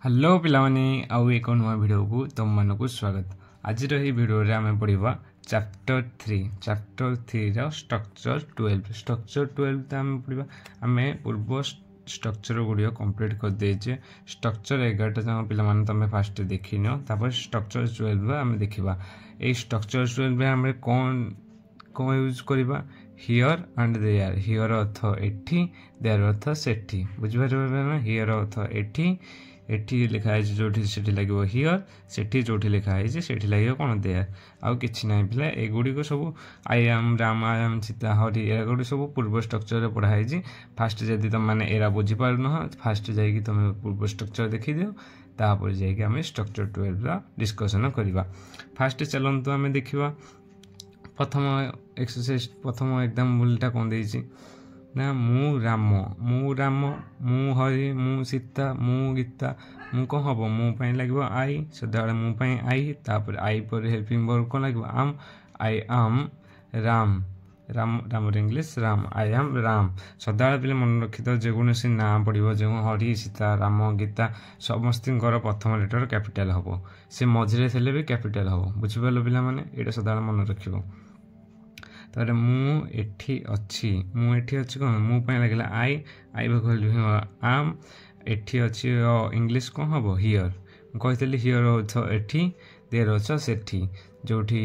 Hello पिलाने आउ एक नुआ वीडियो को तुम मन को स्वागत। आज वीडियो रे आमे पढ़िबा चैप्टर 3 रो स्ट्रक्चर 12। स्ट्रक्चर 12 ते आमे पढ़िबा आमे पूर्व स्ट्रक्चर गुडियो कंप्लीट कर देजे। स्ट्रक्चर 11 जन पिला माने तमे फास्ट देखिनो, तापर स्ट्रक्चर 12 आमे देखिबा। ए स्ट्रक्चर 12 रे आमे कोन यूज करिबा हियर एंड देयर। हियर अर्थ एठी, देयर अर्थ सेठी। बुझि पारबा ना? हियर अर्थ एठी, एठी लिखा है जोठी सेठी लागो हियर, सेठी जोठी लिखा है सेठी लागो कोन देयर। आउ किछि नै पिला एगुडी को सब I am, Ram, I am, Sita, हरि एगुडी सब पूर्व स्ट्रक्चर रे पढ़ा है। फास्ट जदी तुम माने एरा बुझी पार न, फास्ट जाई कि तुम पूर्व स्ट्रक्चर देखि दियो, तापर जाई कि हम स्ट्रक्चर 12 रा डिस्कशन करिबा। फास्ट चलंतु हमें देखिबा प्रथम एक्सरसाइज, प्रथम एग्जांपल टा कोन देछि ना, मु राम, मु हरि, मु सीता, मु गीता। मु कौन हम मु पाई लगे आई, सदा मु पाई आई, तापर आई पर हेल्पिंग वर्ब कौन लगे आम। आई आम Ram, Ram Ram English Ram, I am Ram. सदा पे मन रखी तो जेकोसी ना पड़ो, जो हरि, सीता, राम, गीता समस्त प्रथम लेटर कैपिटल हम, से मझे थे भी कैपिटल हम। बुझिपार पिला माने ये सदा मन रख। तारे मु एठी अच्छी, मु एठी अच्छी कौन मु पाई लगे आई, आई आम। एठी अच्छी इंग्लिश कौन हम हियर, कही हियर अर्थ एठी, देयर अर्थ सेठी। जोठी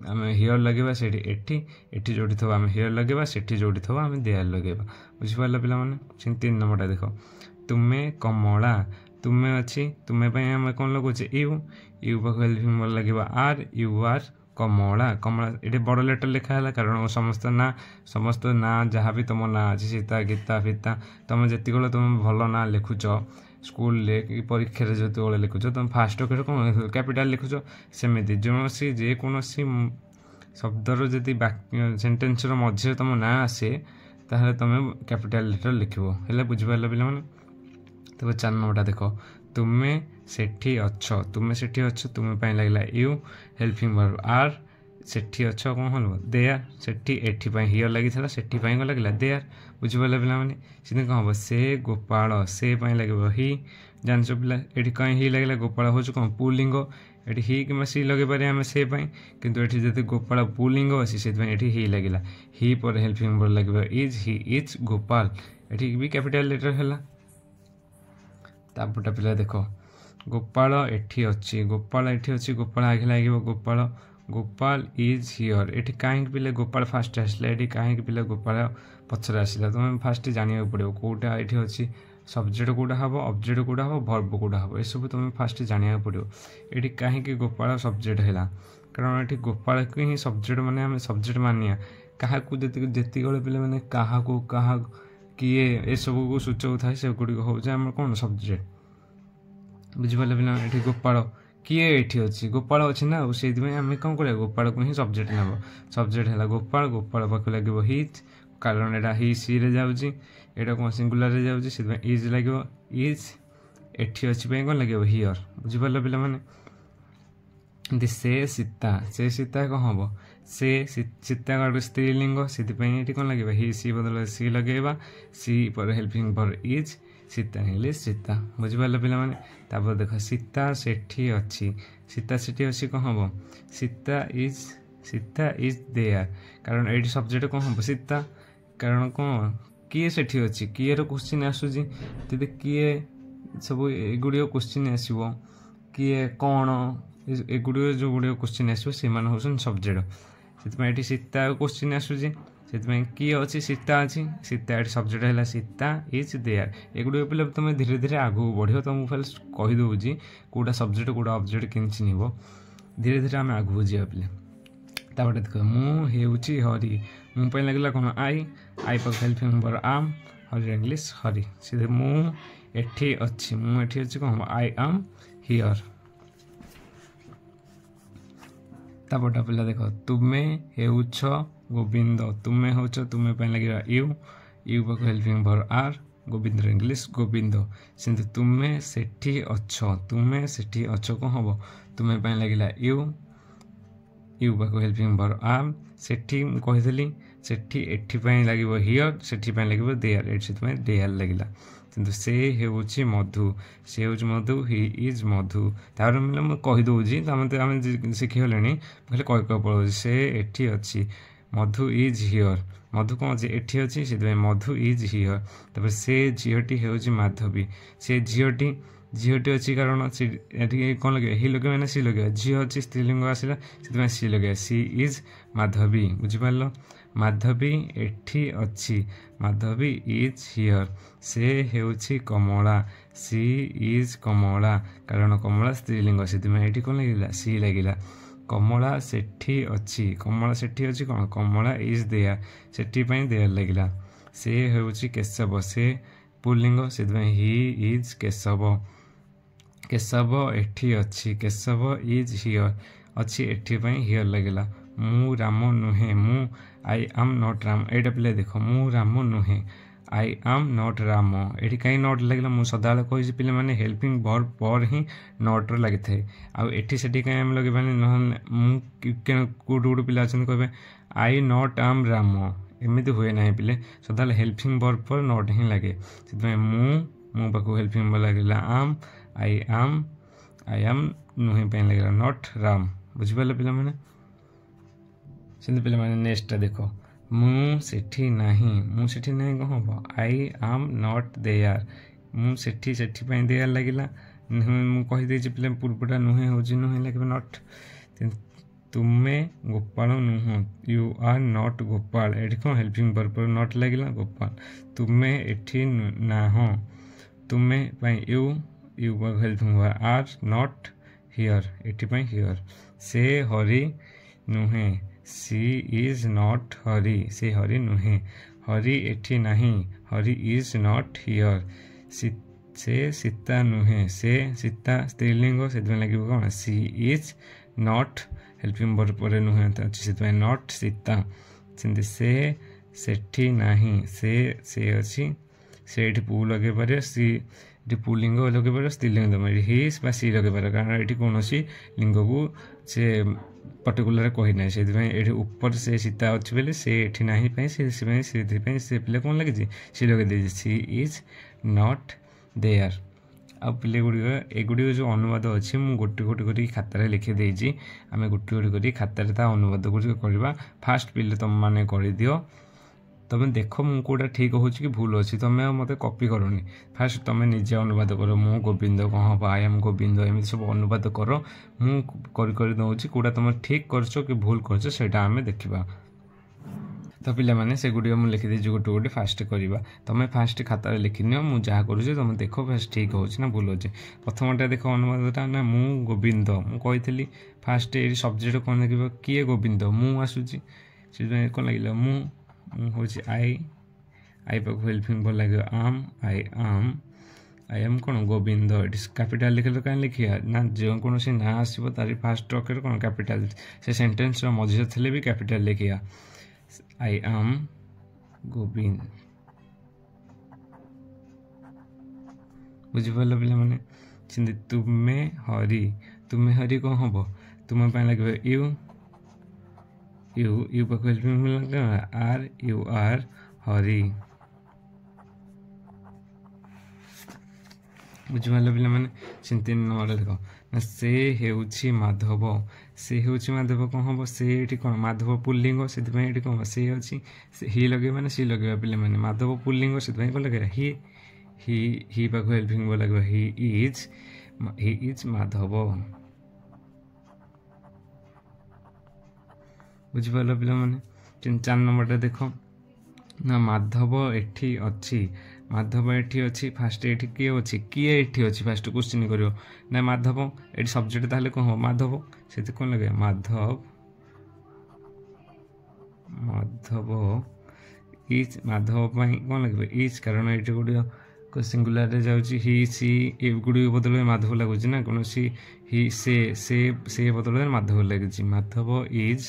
आम हियर लगे से एठी, एठी जोठी थो आम हियर लगे, सेठी जोठी थो आम देयर लगे। बुझिपार पिला माने। 3 नंबरटा देख, तुमे कमला, तुमे अच्छी, तुमे आम कौन लगुचे यू, यू पाख लगे आर, यू आर कमला। कमला ये बड़ लेटर लिखा है कारण समस्त ना जहाँ भी तुम ना अच्छी सीता, गीता, फीता, तुम जी तुम भल ना लिखुच स्कूल परीक्षा जो लिखुच, तुम फास्ट अक्षर कौन कैपिटल लिखुच। सेमती जो जेकोसी शब्दर जदि सेन्टेन्स मझे तुम ना आसे, ताहले तुम कैपिटल लेटर लिखो। है बुझिपार पिला माने। तब 4 नंबरटा देख, तुमे सेठी अच्छ, तुमे सेठी अच्छ, तुमे पाई लगला यू, हेल्पिंग वर्ब आर, सेठी अच्छ कौन हल देयर, सेठी एठी पाई हियर लगी था, सेठी पाई को लगला देयर। बुझिपार पिला माने। सिधे कौन हम से गोपाल, से पाई लगे ही, जानछ पिला एठी कहीं ही लगला गोपाल हो कौन पुलिंग, एठी ही कि सी लगे पारे आम से पाई, किंतु एठी जदि गोपाल पुलिंग अछि से एठी ही लगिला। ही पर हेल्पिंग वर्ब लगे इज, ही इज गोपाल, एठी भी कैपिटल लेटर हैला। तापटा पिला देख, गोपाल एठी अच्छी, गोपाल एठी अच्छी, गोपाल आगे लगे गोपाल, गोपाल इज हियर। एठी कहीं पिले गोपाल फास्ट आसला, एठी कहीं पिले गोपाल पछरे आसला। तुम फास्ट जानिया पड़ो कोटा एठी अच्छी, सब्जेक्ट कोटा हम, ऑब्जेक्ट कोटा हम, वर्ब कोटा हम, ये सब तुम फास्ट जानिया पड़ो। एठी कहीं गोपाल सब्जेक्ट है, कारण एठी गोपाल को ही सब्जेक्ट माने आम सब्जेक्ट मानिया। क्या जेती पे मैंने क्या क्या किए ए सब को सूचक थाए से गुड़िक हूँ आम कौन सब्जेक्ट। बुझिपारे पिला ये गोपाल किए ये अच्छी, गोपाल अच्छी ना, से आम कौन कर गोपाल को ही सब्जेक्ट नब। सब्जेक्ट है गोपाल, गोपाल पाख लगे हिज, कारण यहाँ हि सी रे जाऊँगी, यहाँ कौन सिंगुलर रे जाऊँगी, से इज लगे इज, एठी अच्छी कौन लगे हियर। बुझिपारे पिला माने। से सीता, से सीता कौन हम, से सीता गोटे स्त्रीलिंग, से कौन लगे ही सी बदल सी लगे, सी पर helping for is, Sita English Sita. बुझिपारे पिला माने। तापर देख, सीता सेठी अच्छी, सीता सेठी अच्छी कौन हम, सीता इज देयर, कारण ये सब्जेक्ट कौन हम सीता, कारण कौन किए सेठी अच्छी, किए क्वेश्चन आसूसी, जब किए सब एगुड़िक क्वेश्चन आसो, किए कौन एगुड़िक जो गुड़िक क्वेश्चन आसो से हूँ सब्जेक्ट। से सीता क्वेश्चन आसूसी, से किए अच्छी सीता अच्छी, सीता ये सब्जेक्ट है सीता इज देयर। एगुड़िक पे तुम धीरे धीरे आगू बढ़ो, तो मुझे कहीदे कौटा सब्जेक्ट कौटा ऑब्जेक्ट किन निब, धीरे धीरे आम आगू जा पे। तापर देख, मुझे हरि, मु पे लगला कौन आई, आई पाख हेल्पिंग वर्ब आम, हरि इंग्लिश हरि। सीधे मुझे अच्छी, मुझे अच्छी कौन आई एम हियर। तापटा पिला देख, तुमे हेउछ गोविंद, तुमे होच, तुमे पे लगे यू, यू पाख helping verb are, Govind English Govind. Sindhu तुमे सेठी अच्छ, तुमे सेठी अच्छ कौन हम, तुमे पे लगे यू, यू पाख हेल्पिंग वर्ब आर, सेठी कहीदेली, सेठी एठी लगे हियर, सेठी लगे देयर, एठी देयर लगिला। କିନ୍ତୁ ସେ ହେଉଛି ମଧୁ, ସେ ହେଉଛି ମଧୁ, ହି ଇଜ୍ ମଧୁ। ତାପରେ ମୁଁ କହିଦେଉଛି, ଆମେ ଶିଖିଗଲେଣି, ଖାଲି କହି ପଳାଉଛି। ସେ ଏଠି ଅଛି, ମଧୁ ଇଜ୍ ହିଅର୍। ମଧୁ କ'ଣ ଅଛି? ଏଠି ଅଛି, ସେଥିପାଇଁ ମଧୁ ଇଜ୍ ହିଅର୍। ତାପରେ ସେ ଝିଅଟି ହେଉଛି ମାଧବୀ। ସେ ଝିଅଟି ଅଛି କାରଣ ଏଠି କ'ଣ ଲଗେଇବା? ହି ଲଗେଇବା ନା ସି ଲଗେଇବା? ଝିଅ ଅଛି, ସ୍ତ୍ରୀଲିଙ୍ଗ ଆସିଲା, ସେଥିପାଇଁ ସି ଲଗେଇବା। She is Madhabi. ବୁଝିପାରିଲ? ମାଧବୀ ଏଠି ଅଛି, ମାଧବୀ ଇଜ୍ ହିଅର୍। ସେ ହେଉଛି କମଳା, ସି ଇଜ୍ କମଳା, କାରଣ କମଳା ସ୍ତ୍ରୀଲିଙ୍ଗ, ସେଥିପାଇଁ ଏଠି କ'ଣ ଲାଗିଲା? ସି ଲାଗିଲା। କମଳା ସେଠି ଅଛି, କମଳା ସେଠି ଅଛି କ'ଣ? କମଳା ଇଜ୍ ଦେୟାର୍, ସେଠି ପାଇଁ ଦେୟାର୍ ଲାଗିଲା। ସେ ହେଉଛି କେଶବ, ସେ ପୁଲ୍ଲିଙ୍ଗ, ସେଥିପାଇଁ ହି ଇଜ୍ କେଶବ। କେଶବ ଏଠି ଅଛି, କେଶବ ଇଜ୍ ହିଅର୍, ଅଛି ଏଠି ପାଇଁ ହିଅର୍ ଲାଗିଲା। ମୁଁ ରାମ ନୁହେଁ, ମୁଁ ଆଇ ଆମ୍ ନଟ୍ ରାମ। ଏଇଟା ପିଲା ଦେଖ, ମୁଁ ରାମ ନୁହେଁ, ଆଇ ଆମ୍ ନଟ୍ ରାମ। ଏଠି କାହିଁ ନଟ୍ ଲାଗିଲା? ମୁଁ ସଦାବେଳେ କହିଛି ପିଲାମାନେ ହେଲ୍ପିଂ ଭର୍ବ ପରେ ହିଁ ନଟ୍ର ଲାଗିଥାଏ। ଆଉ ଏଠି ସେଠି କାହିଁ ଆମେ ଲଗେଇବାନି? ନହେଲେ ମୁଁ କେଉଁଠି ପିଲା ଅଛନ୍ତି କହିବେ ଆଇ ନଟ୍ ଆମ୍ ରାମ, ଏମିତି ହୁଏ ନାହିଁ ପିଲେ। ସଦାବେଳେ ହେଲ୍ପିଂ ଭର୍ବ ପରେ ନଟ୍ ହିଁ ଲାଗେ। ସେଥିପାଇଁ ମୁଁ ପାଖକୁ ହେଲ୍ପିଂ ଭର୍ବ ଲାଗିଲା ଆମ୍, ଆଇ ଆମ୍ ନୁହେଁ ପାଇଁ ଲାଗିଲା ନଟ୍ ରାମ। ବୁଝିପାରିଲ ପିଲାମାନେ? ସେମିତି ପିଲାମାନେ ନେକ୍ସଟଟା ଦେଖ, ମୁଁ ସେଠି ନାହିଁ। ମୁଁ ସେଠି ନାହିଁ କ'ଣ ହେବ? I Aam not their. ମୁଁ ସେଠି ପାଇଁ ଦେୟାର୍ ଲାଗିଲା। ମୁଁ କହିଦେଇଛି ପିଲା ପୂର୍ବଟା ନୁହେଁ ହେଉଛି ନୁହେଁ ଲାଗିବ ନଟ୍। ତୁମେ ଗୋପାଳ ନୁହଁ, ୟୁ ଆର୍ ନଟ୍ ଗୋପାଳ। ଏଠି କ'ଣ ହେଲ୍ପିଂ ଭର୍ବ ନଟ୍ ଲାଗିଲା, ଗୋପାଳ। ତୁମେ ଏଠି ନାହଁ, ତୁମେ ପାଇଁ you helping verb are not here, ଏଠି ପାଇଁ ହିଅର୍। ସେ ହରି ନୁହେଁ, ସି ଇଜ୍ ନଟ୍ ହରି, ସେ ହରି ନୁହେଁ। ହରି ଏଠି ନାହିଁ, ହରି ଇଜ୍ ନଟ୍ ହିଅର୍। ସେ ସୀତା ନୁହେଁ, ସେ ସୀତା ସ୍ତ୍ରୀଲିଙ୍ଗ, ସେଥିପାଇଁ ଲାଗିବ କ'ଣ? C is not, helping verb ପରେ ନୁହେଁ ଅଛି, ସେଥିପାଇଁ ନଟ୍ ସୀତା। ସେମିତି ସେ ସେଠି ନାହିଁ, ସେ ଅଛି, ସେ ଏଠି ପୁ ଲଗେଇ ପାରିବ, ସି ଏଠି ପୁଲିଙ୍ଗ ଲଗେଇ ପାରିବ, ସ୍ତ୍ରୀଲିଙ୍ଗ ଦେବ, ହି ବା ସି ଲଗେଇ ପାରିବ, କାରଣ ଏଠି କୌଣସି ଲିଙ୍ଗକୁ ସେ ପର୍ଟିକୁଲାର କହିନାହିଁ। ସେଥିପାଇଁ ଏଠି ଉପରେ ସେ ସୀତା ଅଛି ବୋଲି ସେ ଏଠି ନାହିଁ ପାଇଁ ସେଥିପାଇଁ ସେ ପିଲା କ'ଣ ଲାଗିଛି? ସି ଲଗେଇ ଦେଇଛି, ସି ଇଜ୍ ନଟ୍ ଦେୟାର୍। ଆଉ ପିଲାଗୁଡ଼ିକ ଏଗୁଡ଼ିକ ଯେଉଁ ଅନୁବାଦ ଅଛି ମୁଁ ଗୋଟି କରି ଖାତାରେ ଲେଖିଦେଇଛି। ଆମେ ଗୋଟି କରି ଖାତାରେ ତା ଅନୁବାଦ ଗୁଡ଼ିକ କରିବା। ଫାଷ୍ଟ ପିଲେ ତୁମମାନେ କରିଦିଅ। ତୁମେ ଦେଖ ମୁଁ କେଉଁଟା ଠିକ୍ ହେଉଛି କି ଭୁଲ ଅଛି। ତୁମେ ଆଉ ମୋତେ କପି କରନି, ଫାଷ୍ଟ ତୁମେ ନିଜେ ଅନୁବାଦ କର। ମୁଁ ଗୋବିନ୍ଦ କ'ଣ ହେବ? I am Gobinda. ଏମିତି ସବୁ ଅନୁବାଦ କର। ମୁଁ କରି ଦେଉଛି, କେଉଁଟା ତୁମେ ଠିକ୍ କରିଛ କି ଭୁଲ କରିଛ ସେଇଟା ଆମେ ଦେଖିବା। ତ ପିଲାମାନେ ସେଗୁଡ଼ିକ ମୁଁ ଲେଖିଦେଇଛି ଗୋଟେ ଫାଷ୍ଟ କରିବା। ତୁମେ ଫାଷ୍ଟ ଖାତାରେ ଲେଖିନିଅ, ମୁଁ ଯାହା କରୁଛି ତୁମେ ଦେଖ ଫାଷ୍ଟ ଠିକ୍ ହେଉଛି ନା ଭୁଲ ଅଛି। ପ୍ରଥମଟା ଦେଖ ଅନୁବାଦଟା ନା, ମୁଁ ଗୋବିନ୍ଦ। ମୁଁ କହିଥିଲି ଫାଷ୍ଟ ଏଇ ସବଜେକ୍ଟ କ'ଣ ଲାଗିବ? କିଏ ଗୋବିନ୍ଦ? ମୁଁ ଆସୁଛି, ସେଥିପାଇଁ କ'ଣ ଲାଗିଲା? ମୁଁ ହେଉଛି ଆଇ ପାଖକୁ ହେଲ୍ପିଂ ଭର୍ବ ଲାଗିବ ଆମ୍, ଆଇ ଆମ୍ କ'ଣ? ଗୋବିନ୍ଦ। ଏଠି କ୍ୟାପିଟାଲ ଲେଖିଲେ କାହିଁ ଲେଖିବା ନା? ଯେକୌଣସି ନାଁ ଆସିବ ତାର ଫାଷ୍ଟ ଅକ୍ଷର କ'ଣ? କ୍ୟାପିଟାଲ। ସେ ସେଣ୍ଟେନ୍ସର ମଝିରେ ଥିଲେ ବି କ୍ୟାପିଟାଲ ଲେଖିବା। I am Gobinda. ବୁଝିପାରିଲ ପିଲାମାନେ? ସେମିତି ତୁମେ ହରି କ'ଣ ହେବ? ତୁମ ପାଇଁ ଲାଗିବ ୟୁ ପାଖକୁ ହେଲ୍ପିଂ ଲାଗିବ ଆର୍, ୟୁ ଆର୍ ହରି। ବୁଝିପାରିଲ ପିଲାମାନେ? ସେମିତି ନମ୍ବର ଦେଖ ନା, ସେ ହେଉଛି ମାଧବ। ସେ ହେଉଛି ମାଧବ କ'ଣ ହେବ? ସେ ଏଠି କ'ଣ? ମାଧବ ପୁଲ୍ଲିଙ୍ଗ, ସେଥିପାଇଁ ଏଠି କ'ଣ? ସେ ଅଛି, ହି ଲଗେଇବା ନା ସି ଲଗେଇବା ପିଲାମାନେ? ମାଧବ ପୁଲ୍ଲିଙ୍ଗ, ସେଥିପାଇଁ କ'ଣ ଲଗେଇବା? ହି ପାଖକୁ ହେଲ୍ପିଂ ଭର୍ବ ଲାଗିବ ହି ଇଜ୍ ମାଧବ। ବୁଝିପାରିଲ ପିଲାମାନେ? 4 ନମ୍ବରଟା ଦେଖ ନା, ମାଧବ ଏଠି ଅଛି। ମାଧବ ଏଠି ଅଛି, ଫାଷ୍ଟ ଏଠି କିଏ ଅଛି? କିଏ ଏଠି ଅଛି ଫାଷ୍ଟ କ୍ୱେଶ୍ଚିନ୍ କରିବ ନା? ମାଧବ ଏଠି ସବଜେକ୍ଟ ତାହେଲେ କ'ଣ ହେବ? ମାଧବ। ସେଠି କ'ଣ ଲଗେଇବା? ମାଧବ ଇଜ୍। ମାଧବ ପାଇଁ କ'ଣ ଲାଗିବ? ଇଜ୍, କାରଣ ଏଠି ଗୋଟେ ସିଙ୍ଗୁଲାରରେ ଯାଉଛି। ହି ସି ଏଗୁଡ଼ିକ ବଦଳରେ ମାଧବ ଲାଗୁଛି ନା? କୌଣସି ହି ସେ ବଦଳରେ ମାଧବ ଲାଗୁଛି। ମାଧବ ଇଜ୍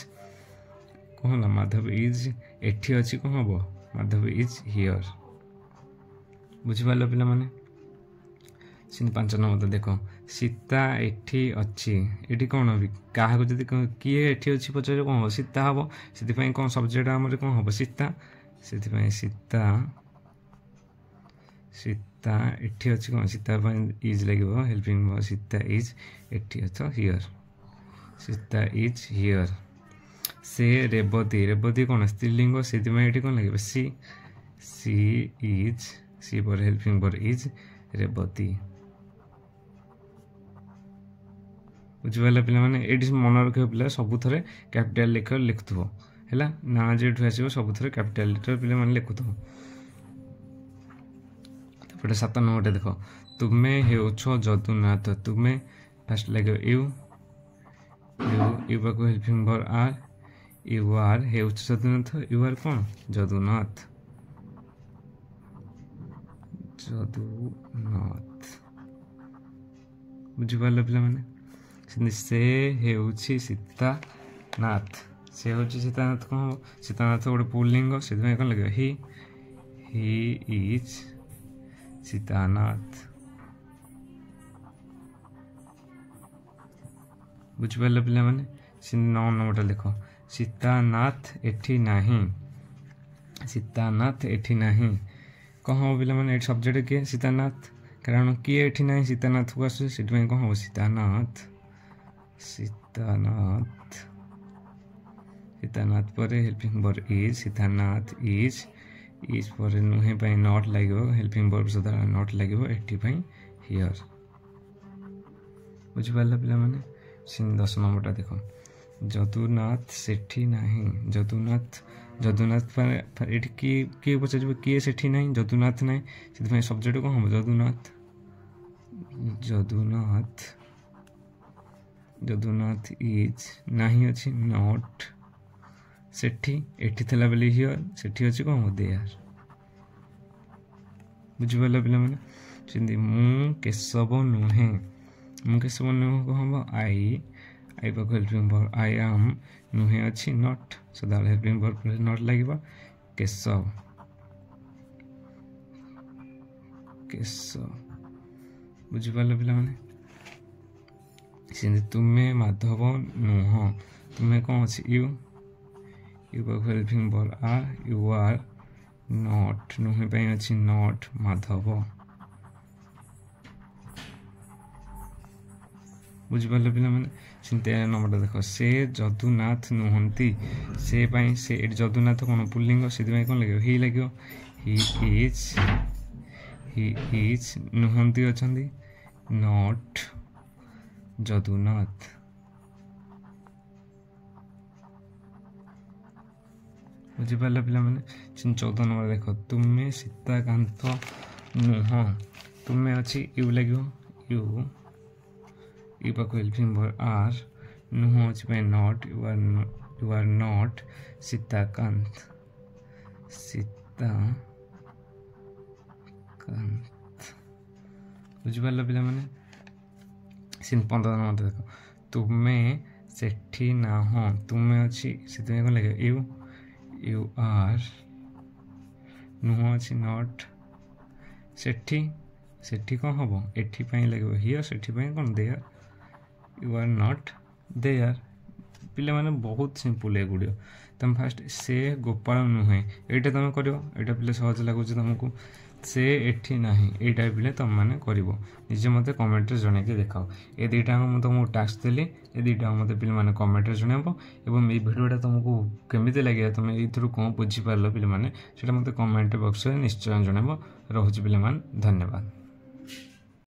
କ'ଣ ହେଲା? ମାଧବ ଇଜ୍ ଏଠି ଅଛି, କ'ଣ ହେବ? Madhab is here. ବୁଝିପାରିଲ ପିଲାମାନେ? ସେମିତି 5 ନମ୍ବର ଦେଖ, ସୀତା ଏଠି ଅଛି। ଏଠି କ'ଣ ହେବ? କାହାକୁ ଯଦି କିଏ ଏଠି ଅଛି ପଚାରିବ କ'ଣ ହେବ? ସୀତା ହେବ। ସେଥିପାଇଁ କ'ଣ ସବଜେକ୍ଟ ଆମର କ'ଣ ହେବ? ସୀତା। ସେଥିପାଇଁ ସୀତା सीता एठी अछि कोन सीता इज लगे हेल्पिंग वर्ब सीता इज एठी अच्छा हियर सीता इज हियर से रेवती रेवती कौन स्त्रीलिंग से ये कौन लगे सी इज सी पर हेल्पिंग वर्ब इज रेवती बुझिपारे पे ये मन रख पे सब थे कैपिटाल लेटर लिखुव है ना जेठू आसो सब थे कैपिटाल लेटर पे लिखुव 7 नंबर देख तुम्हें हो जदुनाथ तुम्हें फास्ट लगे यू यू यू पाक helping verb are you are हो जदुनाथ यू आर कौन जदुनाथ जदुनाथ बुझिपारे पे से होउछि सीतानाथ से होउछि सीतानाथ कौन हम सीतानाथ गोटे पुल्लिंग से कौन लगे ही इज सीतानाथ बुझिपारे पे 9 नंबर देख सीतानाथ एठी नाही सीतानाथ एठी नाही कौन हम पे सब्जेक्ट किए सीतानाथ कारण किए एठी नाही सीतानाथ को आसु से कौन हम सीतानाथ सीतानाथ सीतानाथ पर helping verb is Sitanath is पर नुहे पाई नॉट लगे हेल्पिंग वर्ब सदा नॉट लगे एटी पाई हियर बुझिपारे पे 10 नंबर देख जदुनाथ सेठी नाही जदुनाथ जदुनाथ ये किए पचार किए सेठी नहीं जदुनाथ नहीं से सब्जेक्ट कौन हम जदुनाथ जदुनाथ जदुनाथ इज नहीं अच्छी नॉट सेठी एठी थला बेले हियर सेठी अच्छी कौन देयर बुझिपारे पे मु केशव नुहे मु केशव नुहे कौन हम आई पाक हेल्पिंग वर्ब आई एम नुहे अच्छी नॉट सदा हेल्पिंग वर्ब नॉट लगे केशव केशव बुझिपारे पे तुम्हें माधव नुह तुम्हें कौन अच्छी यू यू पाक helping verb are you are not नुहे पाई अच्छी नॉट माधव बुझिपारे पे 13 नंबर देख से जदुनाथ नुहंती से पाई से जदुनाथ कौन पुल्लिंग से कौन लगे ही इज नुहंती अच्छा नॉट जदुनाथ बुझिपारे पे 14 नंबर देख तुम्हें सीताकांत नुह तुम्हें अच्छी यू लगे यू पाक हेल्पिंग वर्ब आर नुह अच्छी not you are not Sitakant बुझिपारे पे 15 नंबर देख तुम्हें सेठी ना हो तुम्हें अच्छी से कौन लगे यू आर नुह अच्छी नॉट सेठी कौन हम एठी पाई लगे हियर सेठी पाई कौन there you are not there पिले माने बहुत सिंपल है गुड़िया तुम फास्ट से गोपाल नुहे यहाँ तुम कर पे सहज लगुच तुमको से एठी नहीं यहाँ पे तुम मैंने कर निजे मत कमेंट जन के देखाओ ये दुईटा मुझे तुमको टास्क देली ये दुईटा मत पे कमेंट जनइब और ये भिडियोटा तुमको केमी लगे तुम ये कौन बुझीपार पे मत कमेंट बक्स में निश्चय जनइब रोचे पे धन्यवाद।